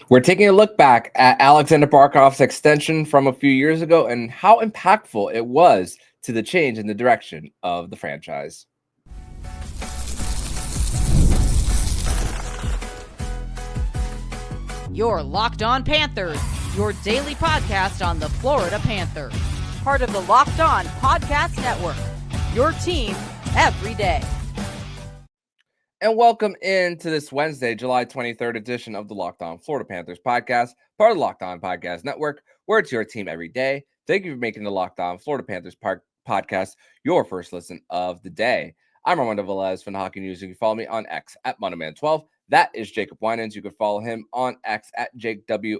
We're taking a look back at Aleksander Barkov's extension from a few years ago and how impactful it was to the change in the direction of the franchise. You're Locked On Panthers, your daily podcast on the Florida Panthers. Part of the Locked On Podcast Network, your team every day. And welcome into this Wednesday, July 23rd edition of the Locked On Florida Panthers podcast, part of the Locked On Podcast Network, where it's your team every day. Thank you for making the Locked On Florida Panthers podcast your first listen of the day. I'm Armando Velez from the Hockey News. You can follow me on X at MondoMan12. That is Jacob Winans. You can follow him on X at JakeW_8.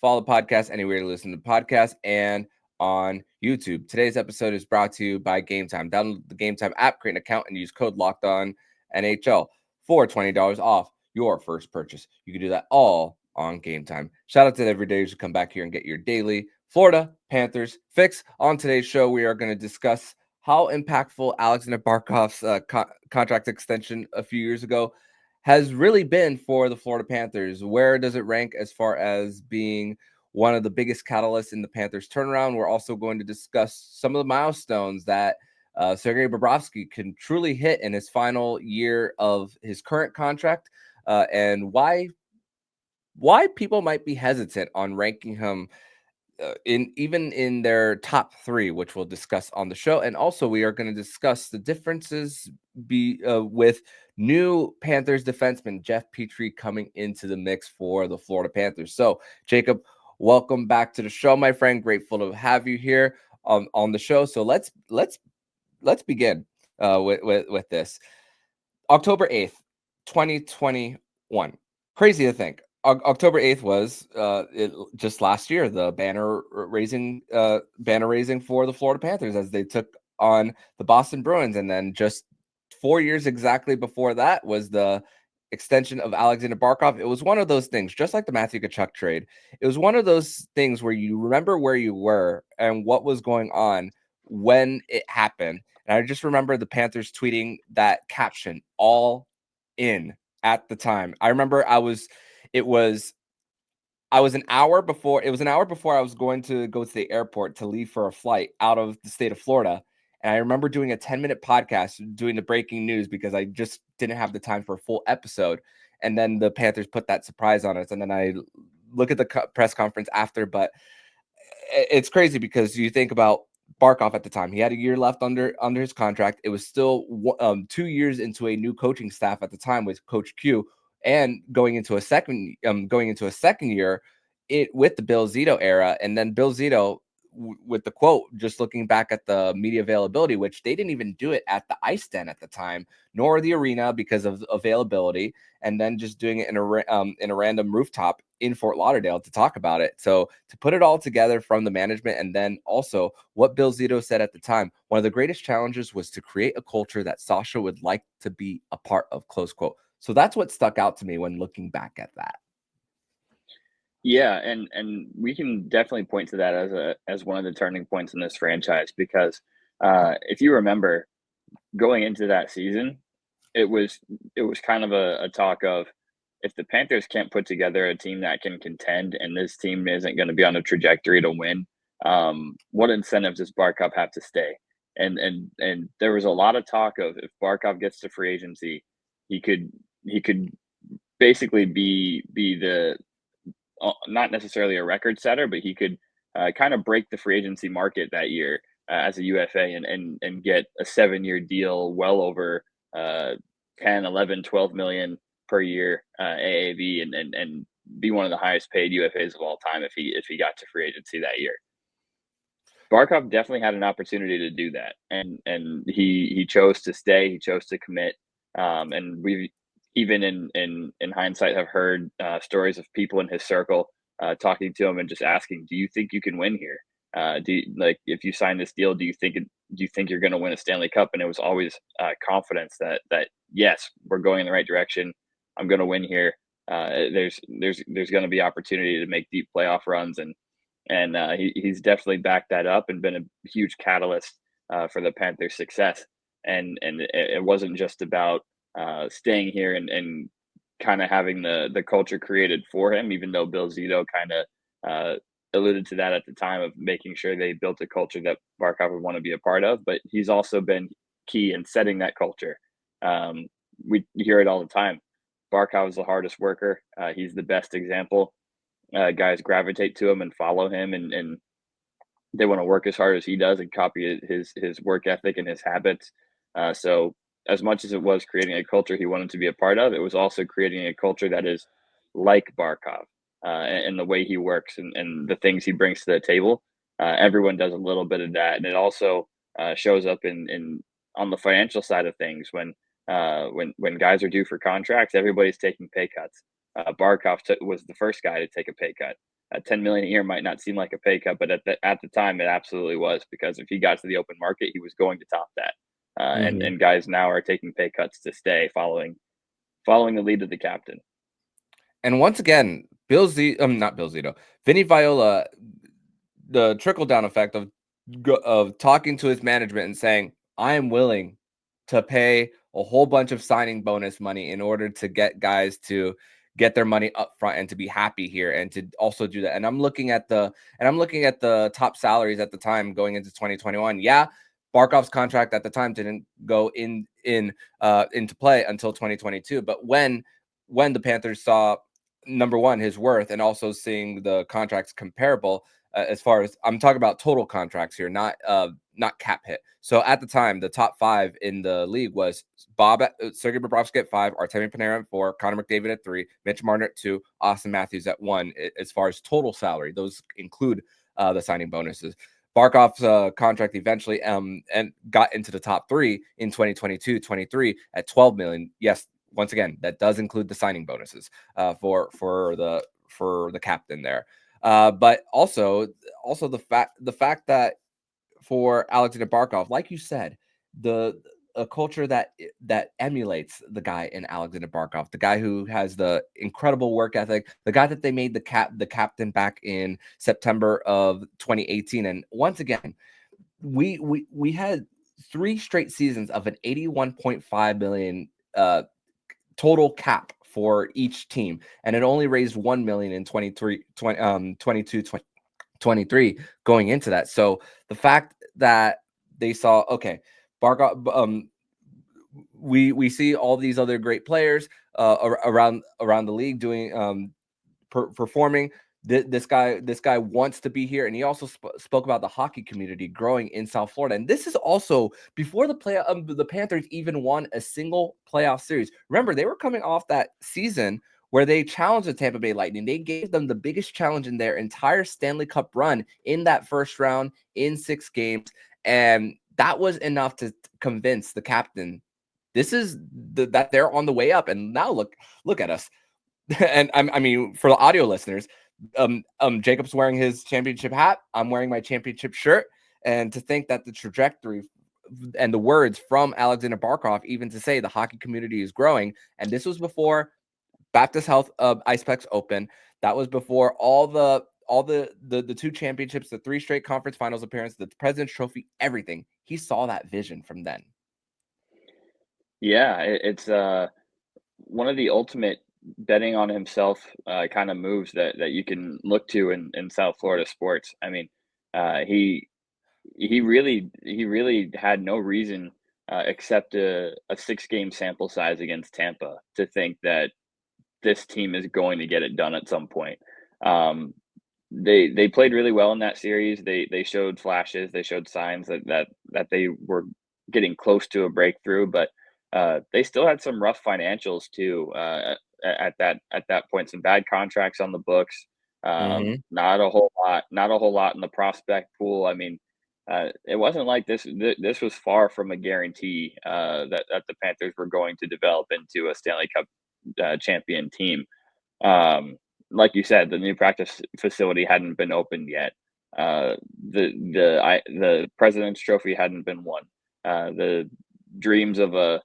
Follow the podcast anywhere you listen to the podcast and on YouTube. Today's episode is brought to you by Game Time. Download the Game Time app, create an account, and use code LOCKEDONNHL for $20 off your first purchase. You can do that all on Game Time. Shout out to the everydayers who come back here and get your daily Florida Panthers fix. On today's show, we are going to discuss how impactful Aleksander Barkov's contract extension a few years ago has really been for the Florida Panthers. Where does it rank as far as being one of the biggest catalysts in the Panthers turnaround? We're also going to discuss some of the milestones that Sergei Bobrovsky can truly hit in his final year of his current contract, and why people might be hesitant on ranking him even in their top three, which we'll discuss on the show. And also we are going to discuss the differences with new Panthers defenseman Jeff Petry coming into the mix for the Florida Panthers. So Jacob, welcome back to the show, my friend. Grateful to have you here on the show. So let's begin with this. October 8th, 2021. Crazy to think. October 8th was just last year, the banner raising for the Florida Panthers as they took on the Boston Bruins. And then just 4 years exactly before that was the extension of Aleksander Barkov. It was one of those things, just like the Matthew Tkachuk trade. It was one of those things where you remember where you were and what was going on when it happened. And I just remember the Panthers tweeting that caption, "All in," at the time. I remember it was an hour before I was going to go to the airport to leave for a flight out of the state of Florida. And I remember doing a 10-minute podcast, doing the breaking news because I just didn't have the time for a full episode. And then the Panthers put that surprise on us. And then I look at the press conference after, but it's crazy because you think about Barkov at the time. He had a year left under his contract. It was still 2 years into a new coaching staff at the time with Coach Q, and going into a second year with the Bill Zito era. And then Bill Zito with the quote, just looking back at the media availability, which they didn't even do it at the ice den at the time, nor the arena because of availability, and then just doing it in a random rooftop in Fort Lauderdale to talk about it. So to put it all together from the management, and then also what Bill Zito said at the time, one of the greatest challenges was to create a culture that Sasha would like to be a part of, close quote. So that's what stuck out to me when looking back at that. Yeah, and we can definitely point to that as one of the turning points in this franchise because if you remember going into that season, it was kind of a talk of if the Panthers can't put together a team that can contend and this team isn't going to be on a trajectory to win, what incentives does Barkov have to stay? And there was a lot of talk of if Barkov gets to free agency, he could basically be the not necessarily a record setter, but he could kind of break the free agency market that year as a UFA and get a 7-year deal well over 10, 11, 12 million per year AAV and be one of the highest paid UFAs of all time if he got to free agency that year. Barkov definitely had an opportunity to do that, and he chose to stay. He chose to commit, and we even in hindsight have heard stories of people in his circle talking to him and just asking, "Do you think you can win here? If you sign this deal, do you think you're going to win a Stanley Cup?" And it was always confidence that yes, we're going in the right direction. I'm going to win here. There's going to be opportunity to make deep playoff runs, and he's definitely backed that up and been a huge catalyst for the Panthers' success. And it wasn't just about staying here and kind of having the culture created for him, even though Bill Zito kind of alluded to that at the time of making sure they built a culture that Barkov would want to be a part of. But he's also been key in setting that culture. We hear it all the time. Barkov is the hardest worker. He's the best example. Guys gravitate to him and follow him, and they want to work as hard as he does and copy his work ethic and his habits. So as much as it was creating a culture he wanted to be a part of, it was also creating a culture that is like Barkov, and the way he works and the things he brings to the table. Everyone does a little bit of that, and it also shows up in on the financial side of things when guys are due for contracts, everybody's taking pay cuts. Barkov was the first guy to take a pay cut. 10 million a year might not seem like a pay cut, but at the time it absolutely was, because if he got to the open market, he was going to top that. And guys now are taking pay cuts to stay, following the lead of the captain. And once again, not Bill Zito, Vinny Viola, the trickle down effect of talking to his management and saying, I am willing to pay a whole bunch of signing bonus money in order to get guys to get their money up front and to be happy here and to also do that. And I'm looking at the top salaries at the time going into 2021. Yeah, Barkov's contract at the time didn't go into play until 2022. But when the Panthers saw, number one, his worth, and also seeing the contracts comparable, as far as I'm talking about total contracts here, not cap hit. So at the time, the top 5 in the league was Sergei Bobrovsky at 5, Artemi Panarin at 4, Connor McDavid at 3, Mitch Marner at 2, Austin Matthews at 1. As far as total salary, those include the signing bonuses. Barkov's contract eventually and got into the top 3 in 2022-23 at $12 million. Yes, once again, that does include the signing bonuses for the captain there. But also the fact that for Aleksander Barkov, like you said, a culture that emulates the guy in Aleksander Barkov, the guy who has the incredible work ethic, the guy that they made the captain back in September of 2018. And once again, we had 3 straight seasons of an $81.5 million total cap for each team, and it only raised $1 million in 23 going into that. So the fact that they saw, okay, Barkov, we see all these other great players around the league doing performing. This guy wants to be here, and he also spoke about the hockey community growing in South Florida. And this is also before the Panthers even won a single playoff series. Remember, they were coming off that season where they challenged the Tampa Bay Lightning. They gave them the biggest challenge in their entire Stanley Cup run in that first round in 6 games, and that was enough to convince the captain that they're on the way up. And now look at us. And I mean, for the audio listeners, Jacob's wearing his championship hat. I'm wearing my championship shirt. And to think that the trajectory and the words from Aleksander Barkov, even to say the hockey community is growing, and this was before Baptist Health Iceplex Open. That was before all the 2 championships, the 3 straight conference finals appearances, the President's Trophy, everything. He saw that vision from then. Yeah, it's one of the ultimate betting on himself kind of moves that you can look to in South Florida sports. I mean, he really had no reason except a 6-game sample size against Tampa to think that this team is going to get it done at some point. They played really well in that series. They showed flashes. They showed signs that they were getting close to a breakthrough, but they still had some rough financials too. At that point, some bad contracts on the books. Not a whole lot in the prospect pool. I mean, it wasn't like this was far from a guarantee that the Panthers were going to develop into a Stanley Cup champion team. Like you said, the new practice facility hadn't been opened yet. The President's Trophy hadn't been won. The dreams of a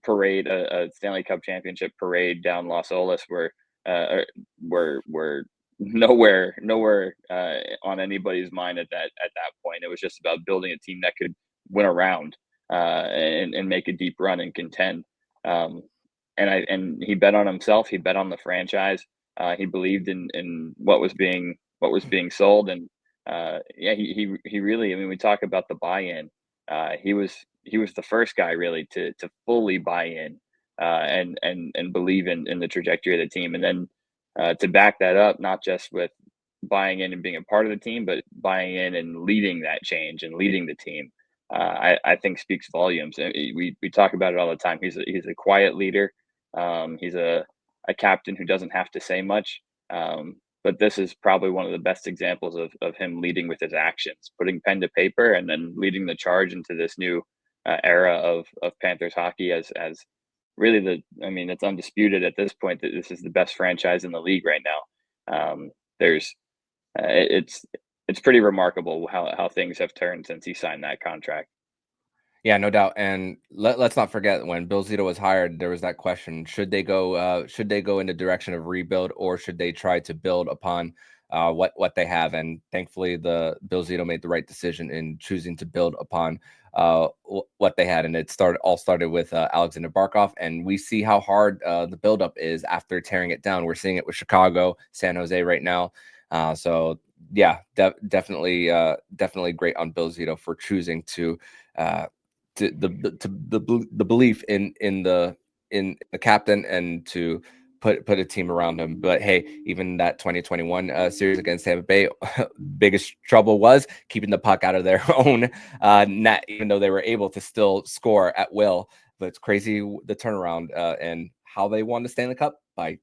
parade, a Stanley Cup championship parade down Los Olas were nowhere on anybody's mind at that point. It was just about building a team that could win around and make a deep run and contend. and he bet on himself. He bet on the franchise. He believed in what was being sold, and yeah, he really. I mean, we talk about the buy-in. He was the first guy really to fully buy in and believe in the trajectory of the team, and then to back that up, not just with buying in and being a part of the team, but buying in and leading that change and leading the team. I think speaks volumes. We talk about it all the time. He's a quiet leader. He's a captain who doesn't have to say much. But this is probably one of the best examples of him leading with his actions, putting pen to paper, and then leading the charge into this new era of Panthers hockey as really I mean, it's undisputed at this point that this is the best franchise in the league right now. There's it's pretty remarkable how things have turned since he signed that contract. Yeah, no doubt. And let's not forget, when Bill Zito was hired, there was that question: should they go in the direction of rebuild, or should they try to build upon what they have? And thankfully, the Bill Zito made the right decision in choosing to build upon what they had. And it started with Aleksander Barkov, and we see how hard the buildup is after tearing it down. We're seeing it with Chicago, San Jose right now. So yeah, definitely great on Bill Zito for choosing to the belief in the captain, and to put a team around him. But hey, even that 2021 series against Tampa Bay, biggest trouble was keeping the puck out of their own net, even though they were able to still score at will. But it's crazy the turnaround and how they won the Stanley Cup by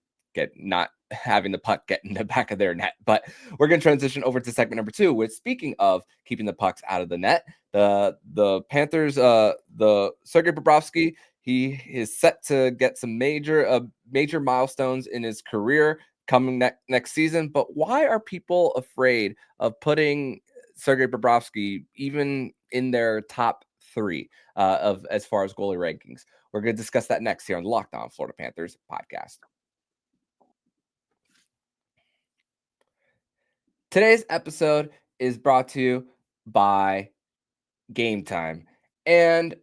not having the puck get in the back of their net. But we're going to transition over to segment number 2, which, speaking of keeping the pucks out of the net, the Panthers, the Sergei Bobrovsky, he is set to get some major milestones in his career coming next season. But why are people afraid of putting Sergei Bobrovsky even in their top 3 of as far as goalie rankings? We're going to discuss that next here on the Locked On Florida Panthers podcast. Today's episode is brought to you by Game Time. And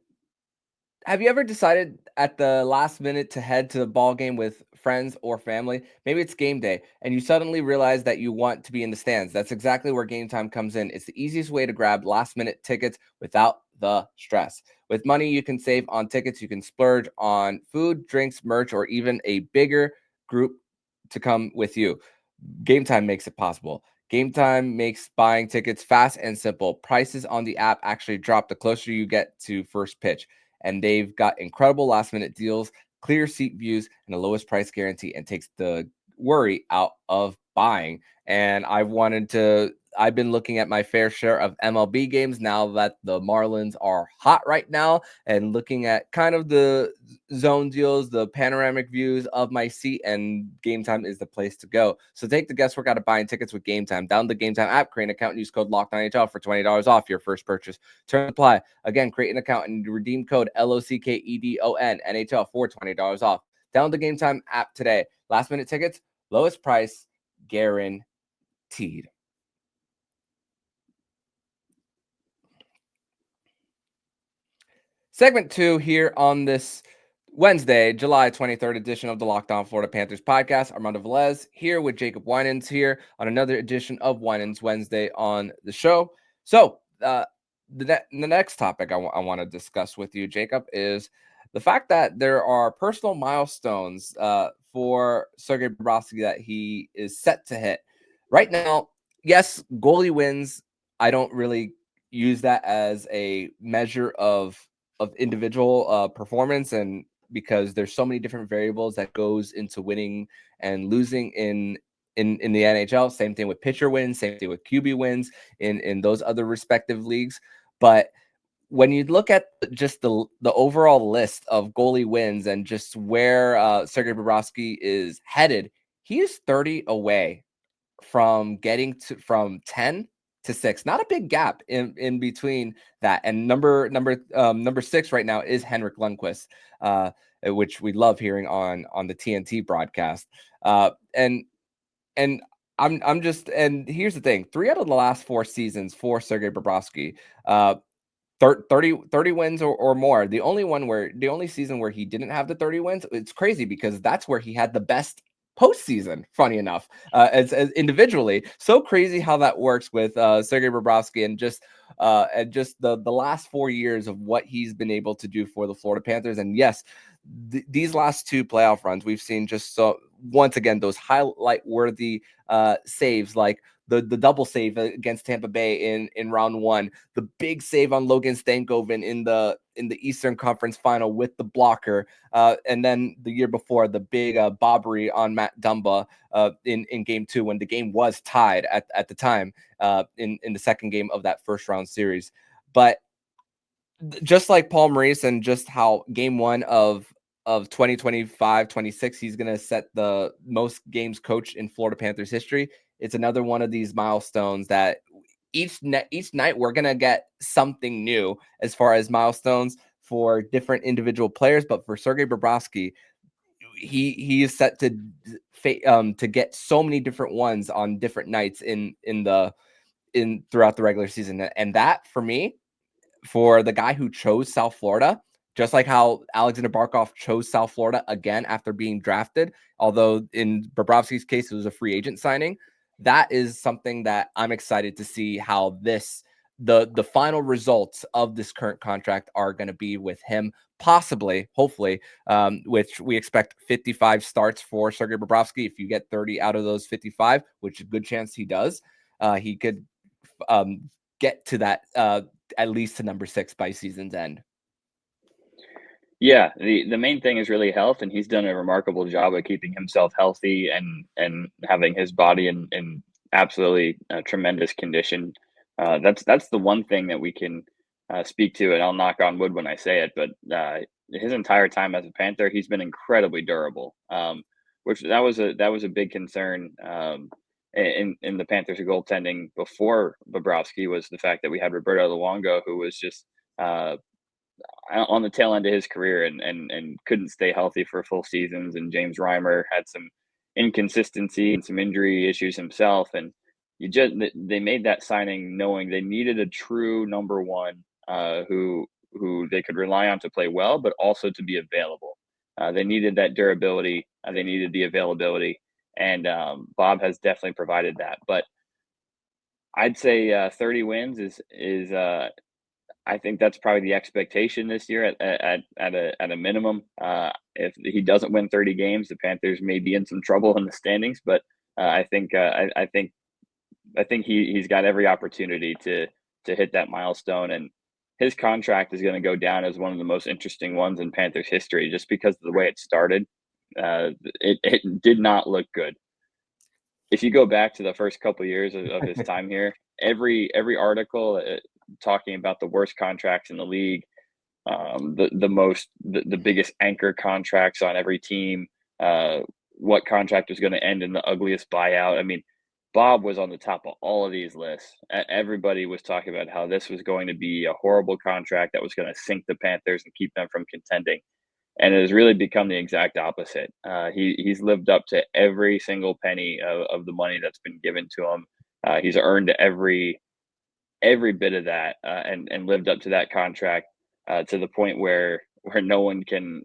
have you ever decided at the last minute to head to the ball game with friends or family? Maybe it's game day and you suddenly realize that you want to be in the stands. That's exactly where Game Time comes in. It's the easiest way to grab last minute tickets without the stress. With money you can save on tickets, you can splurge on food, drinks, merch, or even a bigger group to come with you. Game Time makes it possible. Game Time makes buying tickets fast and simple. Prices on the app actually drop the closer you get to first pitch. And they've got incredible last-minute deals, clear seat views, and the lowest price guarantee, and takes the worry out of buying. And I've been looking at my fair share of MLB games now that the Marlins are hot right now, and looking at kind of the zone deals, the panoramic views of my seat, and Game Time is the place to go. So take the guesswork out of buying tickets with Game Time. Download the Game Time app, create an account, and use code LOCKEDONNHL for $20 off your first purchase. Terms apply. Again, create an account and redeem code LOCKEDON NHL for $20 off. Download the Game Time app today. Last minute tickets, lowest price, guaranteed. Segment 2 here on this Wednesday, July 23rd edition of the Locked On Florida Panthers podcast. Armando Velez here with Jacob Winans here on another edition of Winans Wednesday on the show. So the next topic I want to discuss with you, Jacob, is the fact that there are personal milestones for Sergei Bobrovsky that he is set to hit. Right now, yes, goalie wins. I don't really use that as a measure of individual performance, and because there's so many different variables that goes into winning and losing in the NHL. Same thing with pitcher wins, same thing with QB wins in those other respective leagues. But when you look at just the overall list of goalie wins and just where Sergei Bobrovsky is headed, he is 30 away from getting from 10 to 6. Not a big gap in between that. And number 6 right now is Henrik Lundqvist, which we love hearing on the TNT broadcast. And here's the thing: 3 out of the last 4 seasons for Sergei Bobrovsky, 30 wins or more. The only season where he didn't have the 30 wins, it's crazy because that's where he had the best postseason, funny enough, as individually. So crazy how that works with Sergei Bobrovsky and just the last 4 years of what he's been able to do for the Florida Panthers. And yes, these last two playoff runs, we've seen just once again those highlight worthy saves, like the double save against Tampa Bay in round one, the big save on Logan Stankoven in the Eastern Conference Final with the blocker, and then the year before the big bobbery on Matt Dumba in game two when the game was tied at the time in the second game of that first round series. But just like Paul Maurice and just how game one of 2025-26, he's going to set the most games coached in Florida Panthers history. It's another one of these milestones that each night we're going to get something new as far as milestones for different individual players. But for Sergei Bobrovsky, he is set to get so many different ones on different nights throughout the regular season. And that, for me, for the guy who chose South Florida, just like how Aleksander Barkov chose South Florida again after being drafted, although in Bobrovsky's case, it was a free agent signing. That is something that I'm excited to see how the final results of this current contract are going to be with him, possibly, hopefully, which we expect 55 starts for Sergei Bobrovsky. If you get 30 out of those 55, which is a good chance he does, he could get to that at least to number 6 by season's end. Yeah, the main thing is really health, and he's done a remarkable job of keeping himself healthy and having his body in absolutely tremendous condition. That's the one thing that we can speak to, and I'll knock on wood when I say it, but his entire time as a Panther, he's been incredibly durable, which that was a big concern in the Panthers goaltending before Bobrovsky, was the fact that we had Roberto Luongo, who was just on the tail end of his career and couldn't stay healthy for full seasons. And James Reimer had some inconsistency and some injury issues himself. And they made that signing knowing they needed a true number one who they could rely on to play well, but also to be available. They needed that durability. They needed the availability. And Bob has definitely provided that. But I'd say 30 wins is I think that's probably the expectation this year at a minimum. If he doesn't win 30 games, the Panthers may be in some trouble in the standings. But I think he's got every opportunity to hit that milestone, and his contract is going to go down as one of the most interesting ones in Panthers history, just because of the way it started. It did not look good. If you go back to the first couple of years of his time here, every article talking about the worst contracts in the league, the biggest anchor contracts on every team, what contract was going to end in the ugliest buyout. I mean, Bob was on the top of all of these lists. Everybody was talking about how this was going to be a horrible contract that was going to sink the Panthers and keep them from contending. And it has really become the exact opposite. He's lived up to every single penny of the money that's been given to him. He's earned every bit of that and lived up to that contract to the point where no one can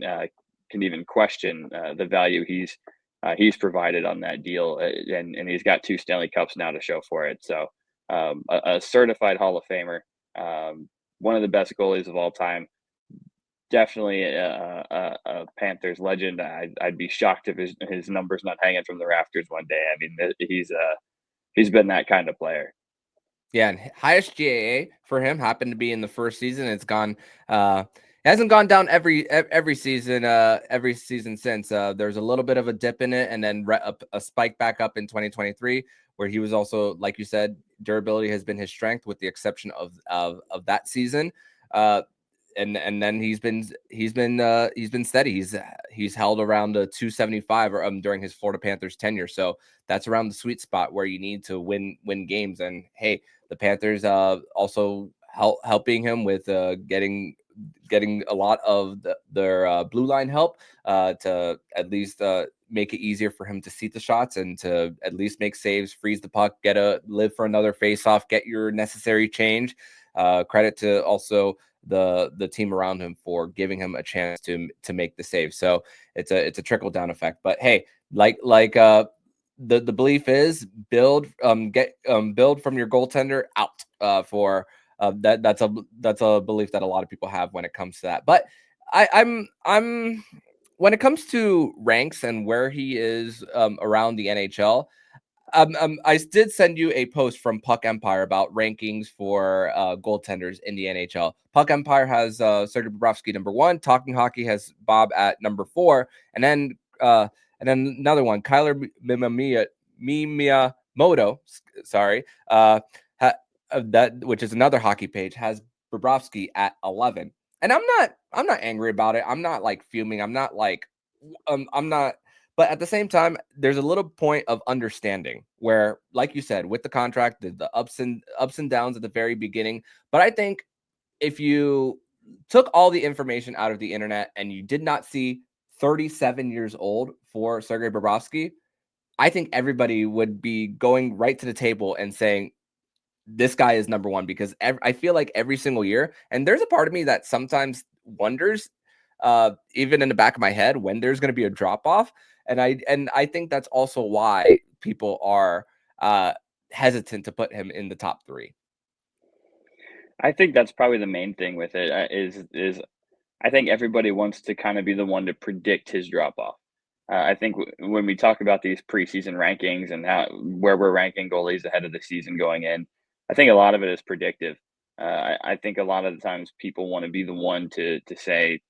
even question the value he's provided on that deal. And he's got 2 Stanley Cups now to show for it. So a certified Hall of Famer, one of the best goalies of all time. Definitely a Panthers legend. I'd be shocked if his number's not hanging from the rafters one day. I mean, he's been that kind of player. Yeah, and highest GAA for him happened to be in the first season. It's gone. It hasn't gone down every season since. There's a little bit of a dip in it, and then a spike back up in 2023, where he was also, like you said, durability has been his strength, with the exception of that season. And then he's been steady. He's held around the 275 during his Florida Panthers tenure. So that's around the sweet spot where you need to win games. And hey, the Panthers also helping him with getting a lot of their blue line help to at least make it easier for him to seat the shots and to at least make saves, freeze the puck, live for another faceoff, get your necessary change. Credit to also the team around him for giving him a chance to make the save. So it's a trickle down effect. But hey, the belief is build build from your goaltender out for that's a belief that a lot of people have when it comes to that. But I'm when it comes to ranks and where he is around the NHL. I did send you a post from Puck Empire about rankings for goaltenders in the NHL. Puck Empire has Sergei Bobrovsky number 1. Talking Hockey has Bob at number 4, and then another one, Kyler Miyamoto, sorry, that which is another hockey page, has Bobrovsky at 11. And I'm not angry about it. I'm not like fuming. I'm not. But at the same time, there's a little point of understanding where, like you said, with the contract, the ups and downs at the very beginning. But I think if you took all the information out of the internet and you did not see 37 years old for Sergei Bobrovsky, I think everybody would be going right to the table and saying, this guy is number 1, because I feel like every single year, and there's a part of me that sometimes wonders, even in the back of my head, when there's going to be a drop off. And I think that's also why people are hesitant to put him in the top 3. I think that's probably the main thing with it is I think everybody wants to kind of be the one to predict his drop off. I think when we talk about these preseason rankings and where we're ranking goalies ahead of the season going in, I think a lot of it is predictive. I think a lot of the times people want to be the one to say,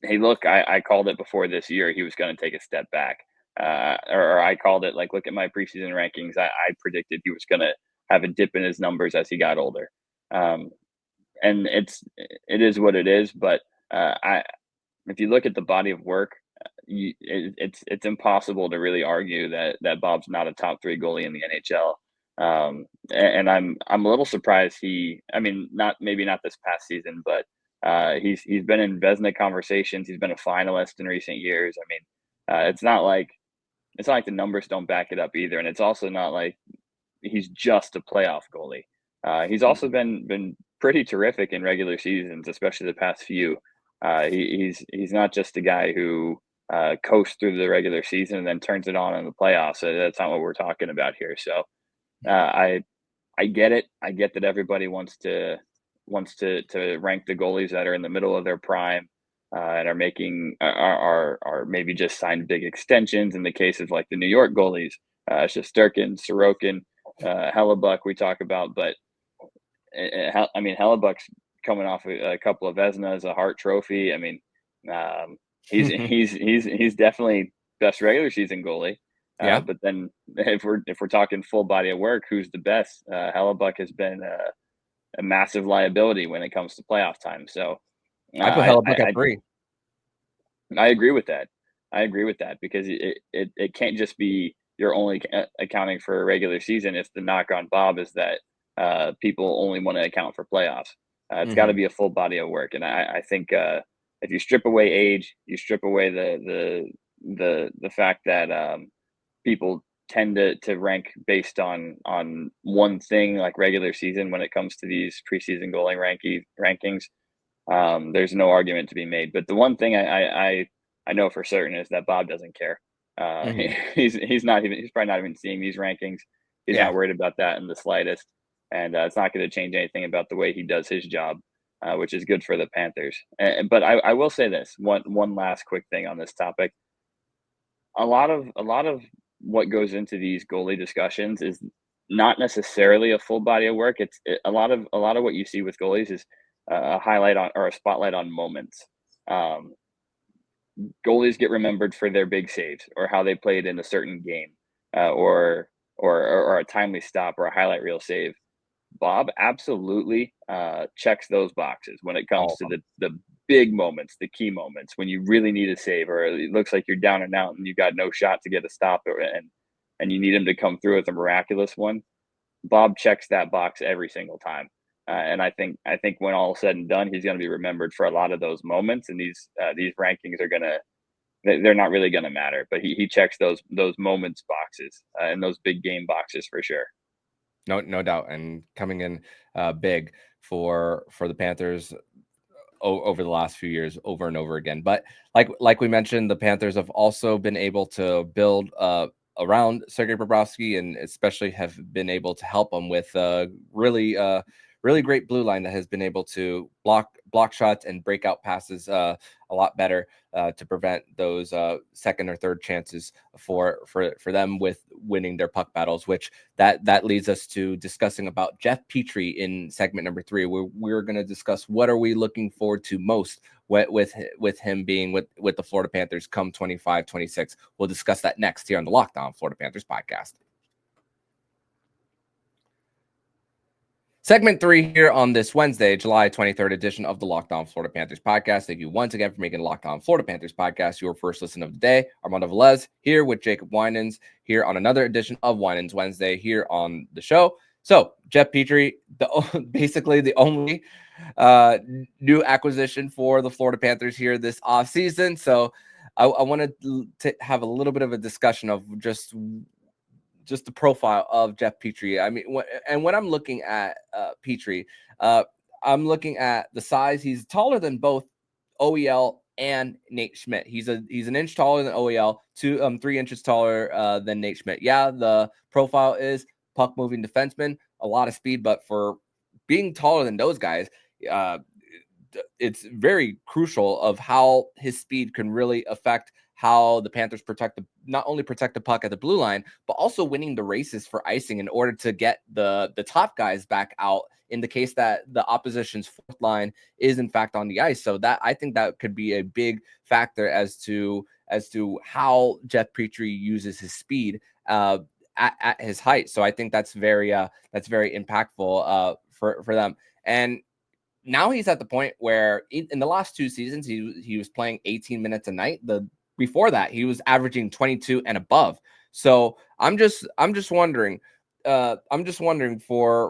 hey, look, I called it before this year. He was going to take a step back. Or I called it, like, look at my preseason rankings. I predicted he was going to have a dip in his numbers as he got older. And it is what it is. But if you look at the body of work, it's impossible to really argue that Bob's not a top 3 goalie in the NHL. And I'm a little surprised maybe not this past season, but he's been in Vezina conversations. He's been a finalist in recent years. I mean, it's not like the numbers don't back it up either, and it's also not like he's just a playoff goalie. He's also been pretty terrific in regular seasons, especially the past few. He's not just a guy who coasts through the regular season and then turns it on in the playoffs. So that's not what we're talking about here. So I get it. I get that everybody wants to rank the goalies that are in the middle of their prime and are making are maybe just signed big extensions. In the case of like the New York goalies, Shesterkin, Sorokin, Hellebuck we talk about, but Hellebuck's coming off a couple of Vezinas, a Hart Trophy. I mean, he's definitely best regular season goalie. Yeah. But then if we're talking full body of work, who's the best? Hellebuck has been a massive liability when it comes to playoff time. So I put Hellebuck at 3. I agree with that. Because it can't just be you're only accounting for a regular season if the knock on Bob is that people only want to account for playoffs. It's got to be a full body of work. And I think if you strip away age, you strip away the fact that people tend to rank based on one thing like regular season when it comes to these preseason goalie rankings. There's no argument to be made. But the one thing I know for certain is that Bob doesn't care. He's probably not even seeing these rankings. He's not worried about that in the slightest. And it's not going to change anything about the way he does his job, which is good for the Panthers. But I will say this one last quick thing on this topic. A lot of what goes into these goalie discussions is not necessarily a full body of work. A lot of what you see with goalies is a highlight on or a spotlight on moments. Goalies get remembered for their big saves or how they played in a certain game, or a timely stop or a highlight reel save. Bob absolutely checks those boxes when it comes to the big moments, the key moments, when you really need a save or it looks like you're down and out and you got no shot to get a stop and you need him to come through with a miraculous one. Bob checks that box every single time. And I think when all is said and done, he's going to be remembered for a lot of those moments. And these rankings they're not really going to matter, but he checks those moments boxes and those big game boxes for sure. No doubt, and coming in big for the Panthers over the last few years, over and over again. But like we mentioned, the Panthers have also been able to build around Sergei Bobrovsky, and especially have been able to help him with really great blue line that has been able to block shots and break out passes a lot better to prevent those second or third chances for them with winning their puck battles, which that leads us to discussing about Jeff Petry in segment number 3, where we're going to discuss what are we looking forward to most with him being with the Florida Panthers come 25-26. We'll discuss that next here on the Locked On Florida Panthers podcast. Segment 3 here on this Wednesday, July 23rd edition of the Locked On Florida Panthers podcast. Thank you once again for making Locked On Florida Panthers podcast your first listen of the day. Armando Velez here with Jacob Winans here on another edition of Winans Wednesday here on the show. So Jeff Petry, basically the only new acquisition for the Florida Panthers here this offseason. So I wanted to have a little bit of a discussion of just the profile of Jeff Petry. I mean, when I'm looking at Petry, I'm looking at the size. He's taller than both OEL and Nate Schmidt. He's an inch taller than OEL, 3 inches taller than Nate Schmidt. Yeah, the profile is puck moving defenseman, a lot of speed, but for being taller than those guys, it's very crucial of how his speed can really affect how the Panthers not only protect the puck at the blue line, but also winning the races for icing in order to get the top guys back out in the case that the opposition's fourth line is in fact on the ice. So that I think that could be a big factor as to how Jeff Petry uses his speed at his height. So I think that's very impactful for them. And now he's at the point where in the last 2 seasons he was playing 18 minutes a night. Before that, he was averaging 22 and above. So I'm just wondering for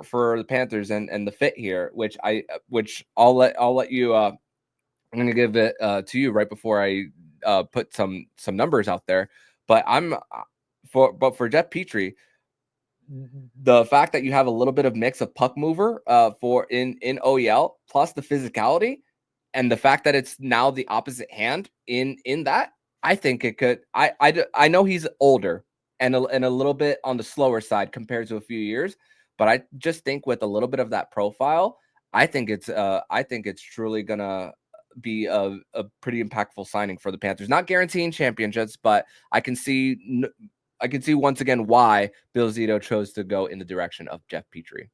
the Panthers and the fit here, which I'll let you. I'm going to give it to you right before I put some numbers out there. But for Jeff Petry, the fact that you have a little bit of mix of puck mover for in OEL plus the physicality, and the fact that it's now the opposite hand in that. I think it could. I know he's older and a little bit on the slower side compared to a few years, but I just think with a little bit of that profile, I think it's truly gonna be a pretty impactful signing for the Panthers. Not guaranteeing championships, but I can see once again why Bill Zito chose to go in the direction of Jeff Petry.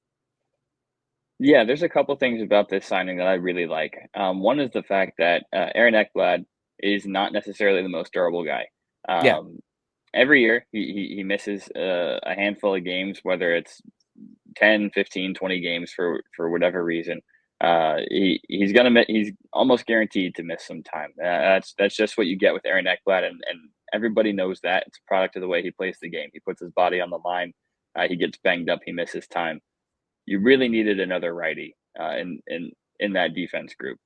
Yeah, there's a couple things about this signing that I really like. One is the fact that Aaron Ekblad is not necessarily the most durable guy. Every year he misses a handful of games, whether it's 10, 15, 20 games for whatever reason. He's almost guaranteed to miss some time. That's just what you get with Aaron Ekblad, and everybody knows that. It's a product of the way he plays the game. He puts his body on the line. He gets banged up. He misses time. You really needed another righty in that defense group.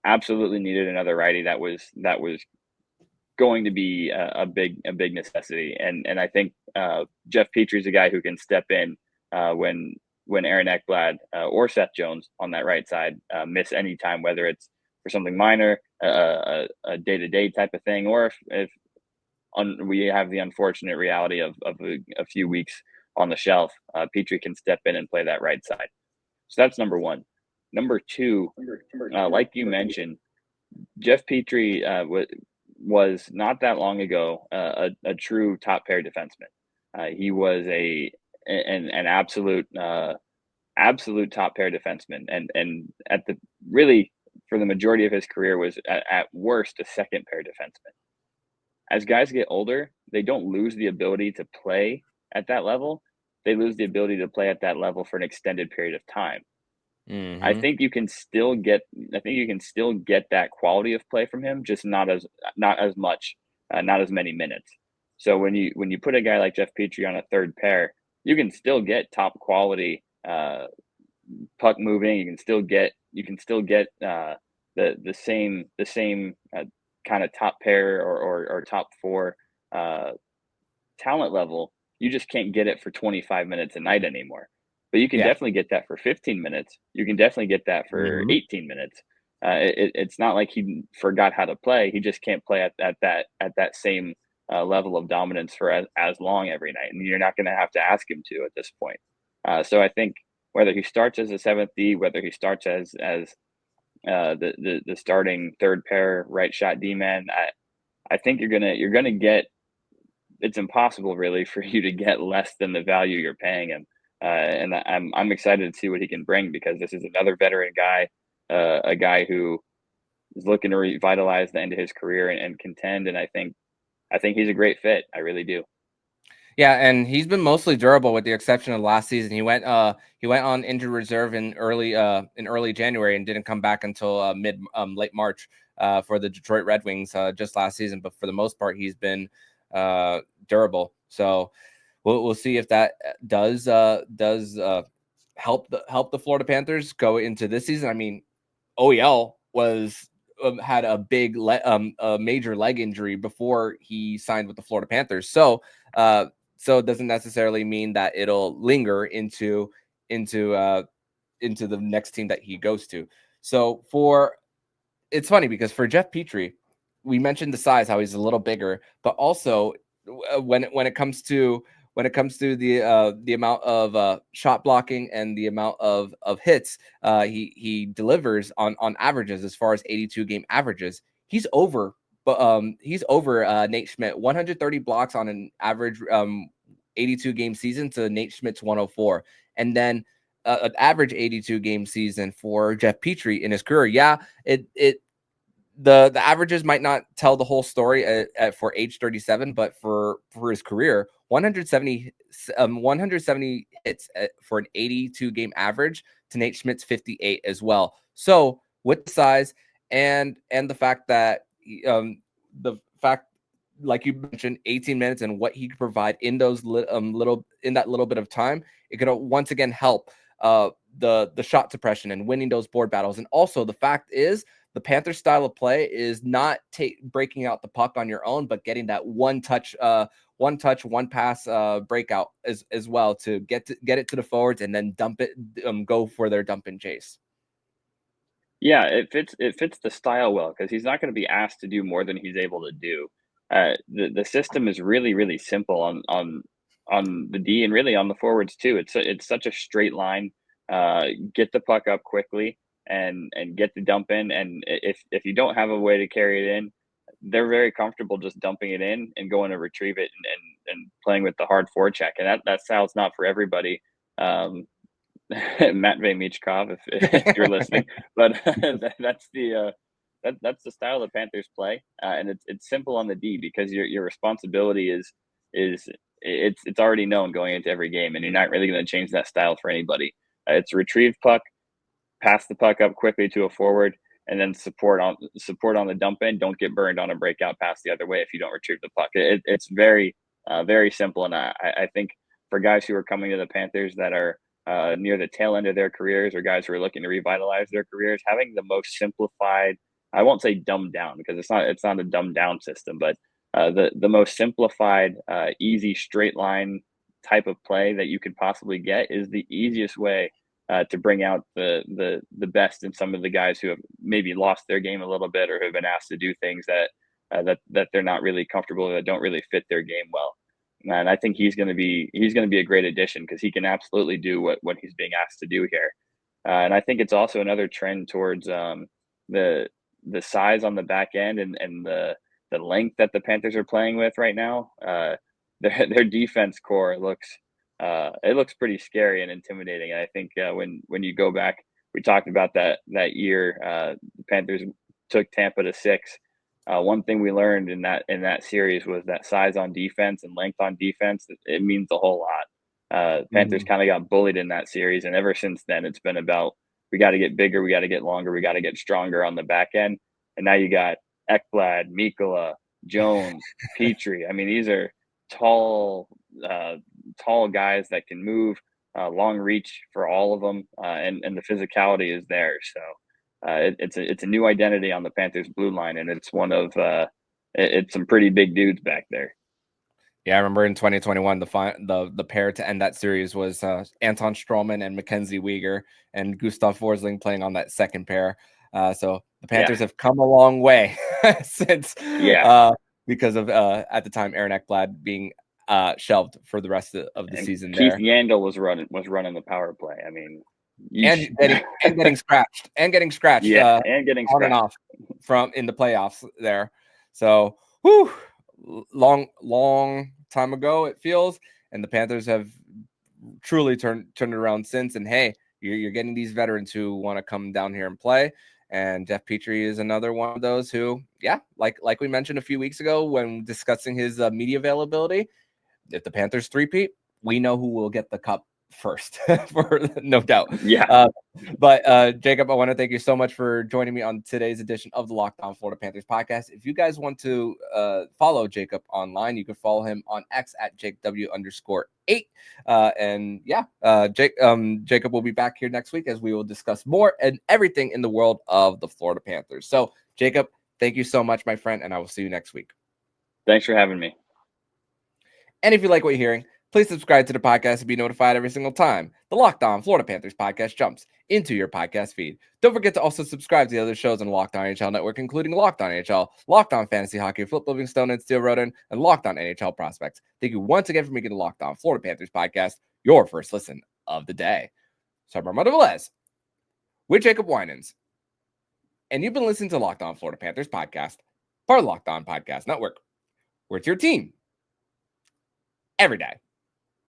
Absolutely needed another righty that was going to be a big necessity, and I think Jeff Petry is a guy who can step in when Aaron Ekblad or Seth Jones on that right side miss any time, whether it's for something minor, a day-to-day type of thing, or if we have the unfortunate reality of a few weeks on the shelf, Petry can step in and play that right side. So that's number one. Number two, like you mentioned, Jeff Petry was not that long ago a true top pair defenseman. He was an absolute top pair defenseman, and at the really for the majority of his career was at worst a second pair defenseman. As guys get older, they don't lose the ability to play at that level. They lose the ability to play at that level for an extended period of time. Mm-hmm. I think you can still get that quality of play from him, just not as much, not as many minutes. So when you put a guy like Jeff Petry on a third pair, you can still get top quality puck moving. You can still get the same kind of top pair or top four talent level. You just can't get it for 25 minutes a night anymore. but you can definitely get that for 15 minutes. You can definitely get that for 18 minutes. It's not like he forgot how to play. He just can't play at that same level of dominance for as long every night, and you're not going to have to ask him to at this point. So I think whether he starts as a 7th D, whether he starts as the starting third pair right shot D man, I think you're gonna get. It's impossible really for you to get less than the value you're paying him, and I'm excited to see what he can bring, because this is another veteran guy, a guy who is looking to revitalize the end of his career and contend, and I think he's a great fit. I really do. Yeah, and he's been mostly durable with the exception of last season. He went on injured reserve in early January and didn't come back until late March for the Detroit Red Wings just last season. But for the most part, he's been durable. So we'll see if that does help the Florida Panthers go into this season. I mean, OEL had a major leg injury before he signed with the Florida Panthers. So it doesn't necessarily mean that it'll linger into the next team that he goes to. So it's funny because for Jeff Petry, we mentioned the size, how he's a little bigger, but also when it comes to the amount of shot blocking and the amount of hits, he delivers on averages as far as 82 game averages. He's over Nate Schmidt, 130 blocks on an average 82 game season to Nate Schmidt's 104, and then an average 82 game season for Jeff Petry in his career. Yeah, the averages might not tell the whole story for age 37, but for his career, 170 hits for an 82 game average to Nate Schmidt's 58 as well. So with the size and the fact that like you mentioned, 18 minutes and what he could provide in those little bit of time, it could once again help the shot suppression and winning those board battles. And also the fact is, the Panthers style of play is not breaking out the puck on your own, but getting that one touch, one pass breakout as well to get it to the forwards and then dump it, go for their dump and chase. Yeah, it fits the style well, because he's not going to be asked to do more than he's able to do. The system is really, really simple on the D and really on the forwards too. It's such a straight line. Get the puck up quickly and get the dump in. And if you don't have a way to carry it in, they're very comfortable just dumping it in and going to retrieve it and playing with the hard forecheck. And that style's not for everybody. Matvey Michkov, if you're listening, but that's the style the Panthers play, and it's simple on the D, because your responsibility is it's already known going into every game, and you're not really going to change that style for anybody. It's retrieve puck, pass the puck up quickly to a forward, and then support on the dump in. Don't get burned on a breakout pass the other way if you don't retrieve the puck. It's very very simple, and I think for guys who are coming to the Panthers that are near the tail end of their careers, or guys who are looking to revitalize their careers, having the most simplified, I won't say dumbed down, because it's not a dumbed down system, but the most simplified, easy straight line type of play that you could possibly get is the easiest way to bring out the best in some of the guys who have maybe lost their game a little bit, or have been asked to do things that they're not really comfortable, that don't really fit their game well. And I think he's going to be a great addition, because he can absolutely do what he's being asked to do here. And I think it's also another trend towards the size on the back end and the length that the Panthers are playing with right now. Their defense core looks pretty scary and intimidating. And I think when you go back, we talked about that year, the Panthers took Tampa to 6. One thing we learned in that series was that size on defense and length on defense, it means a whole lot. Panthers kind of got bullied in that series, and ever since then, it's been about, we got to get bigger, we got to get longer, we got to get stronger on the back end. And now you got Ekblad, Mikkola, Jones, Petry. I mean, these are tall guys that can move, long reach for all of them, and the physicality is there. So it's a new identity on the Panthers blue line, and it's one of it's some pretty big dudes back there. Yeah, I remember in 2021, the pair to end that series was Anton Stroman and Mackenzie Weegar, and Gustav Forsling playing on that second pair. So the Panthers have come a long way since, because of at the time Aaron Ekblad being shelved for the rest of the season. Keith Yandel was running the power play. I mean, and getting scratched and getting scratched on and off from in the playoffs there. So long time ago it feels, and the Panthers have truly turned it around since. And hey, you're getting these veterans who want to come down here and play. And Jeff Petry is another one of those who, like we mentioned a few weeks ago when discussing his media availability, if the Panthers three-peat, we know who will get the cup first, for no doubt. But Jacob, I want to thank you so much for joining me on today's edition of the Locked On Florida Panthers podcast. If you guys want to follow Jacob online, you can follow him on X at JakeW_8. Jacob will be back here next week as we will discuss more and everything in the world of the Florida Panthers. So, Jacob, thank you so much, my friend, and I will see you next week. Thanks for having me. And if you like what you're hearing, please subscribe to the podcast to be notified every single time the Locked On Florida Panthers podcast jumps into your podcast feed. Don't forget to also subscribe to the other shows on the Locked On NHL Network, including Locked On NHL, Locked On Fantasy Hockey, Flip Livingstone and Steel Roden, and Locked On NHL Prospects. Thank you once again for making the Locked On Florida Panthers podcast your first listen of the day. So I'm Armando Velez with Jacob Winans, and you've been listening to Locked On Florida Panthers podcast, part of Locked On Podcast Network, where it's your team every day.